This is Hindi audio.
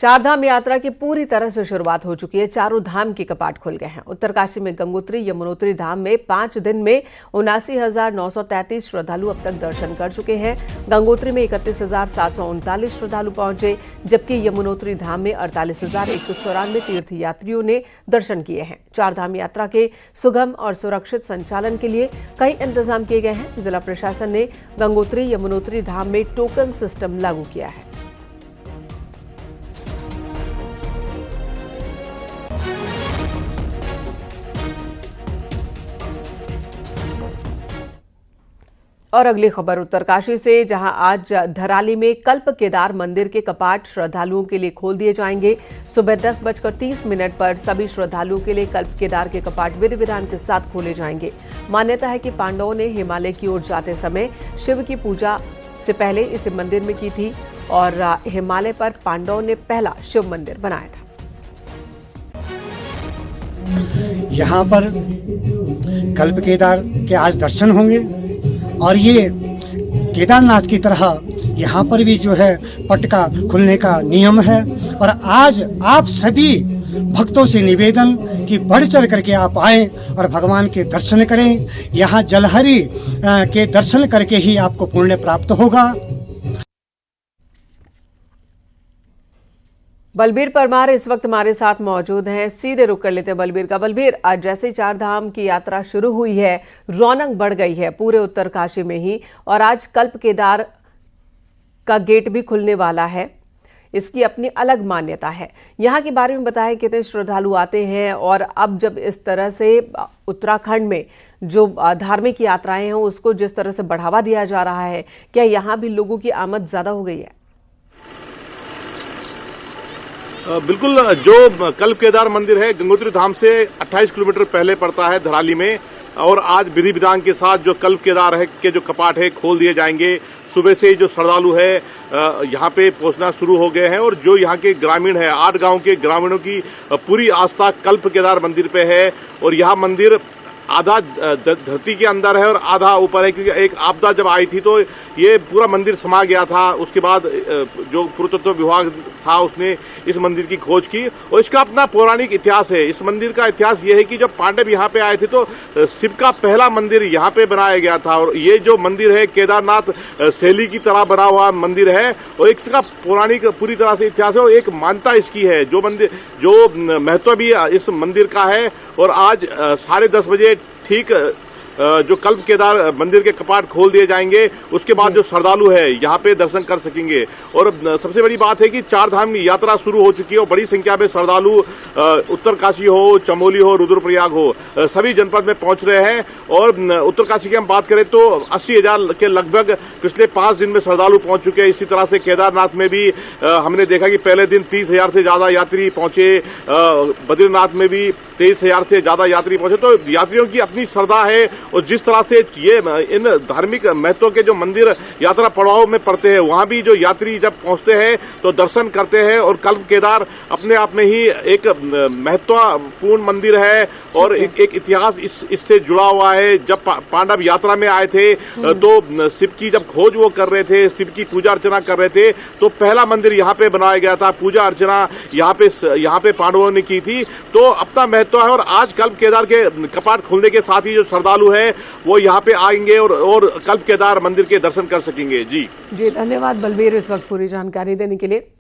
चारधाम यात्रा की पूरी तरह से शुरुआत हो चुकी है। चारों धाम के कपाट खुल गए हैं। उत्तरकाशी में गंगोत्री यमुनोत्री धाम में 5 दिन में 79,933 श्रद्धालु अब तक दर्शन कर चुके हैं। गंगोत्री में 31,739 श्रद्धालु पहुंचे, जबकि यमुनोत्री धाम में 48,194 तीर्थयात्रियों ने दर्शन किए हैं। चारधाम यात्रा के सुगम और सुरक्षित संचालन के लिए कई इंतजाम किए गए हैं। जिला प्रशासन ने गंगोत्री यमुनोत्री धाम में टोकन सिस्टम लागू किया है। और अगली खबर उत्तरकाशी से, जहां आज धराली में कल्प केदार मंदिर के कपाट श्रद्धालुओं के लिए खोल दिए जाएंगे। सुबह 10:30 पर सभी श्रद्धालुओं के लिए कल्प केदार के कपाट विधि विधान के साथ खोले जाएंगे। मान्यता है कि पांडवों ने हिमालय की ओर जाते समय शिव की पूजा से पहले इस मंदिर में की थी और हिमालय पर पांडवों ने पहला शिव मंदिर बनाया था। यहाँ पर कल्प केदार के आज दर्शन होंगे और ये केदारनाथ की तरह यहाँ पर भी जो है पट का खुलने का नियम है। और आज आप सभी भक्तों से निवेदन कि बढ़ चढ़ करके आप आएं और भगवान के दर्शन करें। यहाँ जलहरी के दर्शन करके ही आपको पुण्य प्राप्त होगा। बलबीर परमार इस वक्त हमारे साथ मौजूद हैं। सीधे रुक कर लेते हैं बलबीर का। बलबीर, आज जैसे चारधाम की यात्रा शुरू हुई है, रौनक बढ़ गई है पूरे उत्तरकाशी में ही, और आज कल्प केदार का गेट भी खुलने वाला है। इसकी अपनी अलग मान्यता है। यहाँ के बारे में बताएं, कितने श्रद्धालु आते हैं और अब जब इस तरह से उत्तराखंड में जो धार्मिक यात्राएं हैं उसको जिस तरह से बढ़ावा दिया जा रहा है, क्या यहाँ भी लोगों की आमद ज्यादा हो गई है? बिल्कुल, जो कल्प केदार मंदिर है गंगोत्री धाम से 28 किलोमीटर पहले पड़ता है धराली में, और आज विधि विधान के साथ जो कल्प केदार है के जो कपाट है खोल दिए जाएंगे। सुबह से ही जो श्रद्धालु है यहाँ पे पहुंचना शुरू हो गए हैं और जो यहाँ के ग्रामीण है, 8 गांव के ग्रामीणों की पूरी आस्था कल्प केदार मंदिर पे है। और यह मंदिर आधा धरती के अंदर है और आधा ऊपर है, क्योंकि एक आपदा जब आई थी तो ये पूरा मंदिर समा गया था। उसके बाद जो पुरातत्व विभाग था उसने इस मंदिर की खोज की और इसका अपना पौराणिक इतिहास है। इस मंदिर का इतिहास ये है कि जब पांडव यहाँ पे आए थे तो शिव का पहला मंदिर यहाँ पे बनाया गया था। और ये जो मंदिर है केदारनाथ शैली की तरह बना हुआ मंदिर है और इसका पौराणिक पूरी तरह से इतिहास है और एक मान्यता इसकी है। जो महत्व भी इस मंदिर का है। और आज 10:30 बजे ठीक जो कल्प केदार मंदिर के कपाट खोल दिए जाएंगे, उसके बाद जो श्रद्धालु है यहाँ पे दर्शन कर सकेंगे। और सबसे बड़ी बात है कि चारधाम की यात्रा शुरू हो चुकी है और बड़ी संख्या में श्रद्धालु उत्तरकाशी हो, चमोली हो, रुद्रप्रयाग हो, सभी जनपद में पहुंच रहे हैं। और उत्तरकाशी की हम बात करें तो 80,000 के लगभग पिछले 5 दिन में श्रद्धालु पहुंच चुके हैं। इसी तरह से केदारनाथ में भी हमने देखा कि पहले दिन 30,000 से ज्यादा यात्री पहुंचे। बद्रीनाथ में भी 23,000 से ज्यादा यात्री पहुंचे। तो यात्रियों की अपनी श्रद्धा है और जिस तरह से ये इन धार्मिक महत्व के जो मंदिर यात्रा पड़ाव में पड़ते हैं, वहां भी जो यात्री जब पहुंचते हैं तो दर्शन करते हैं। और कल्प केदार अपने आप में ही एक महत्वपूर्ण मंदिर है और एक इतिहास इससे जुड़ा हुआ है। जब पांडव यात्रा में आए थे तो शिव की जब खोज वो कर रहे थे, शिव की पूजा अर्चना कर रहे थे, तो पहला मंदिर यहाँ पे बनाया गया था। पूजा अर्चना यहाँ पे पांडवों ने की थी। तो अपना महत्व है। और आज कल्प केदार के कपाट खुलने के साथ ही जो श्रद्धालु है वो यहाँ पे आएंगे और कल्प केदार मंदिर के दर्शन कर सकेंगे। जी धन्यवाद बलबीर, इस वक्त पूरी जानकारी देने के लिए।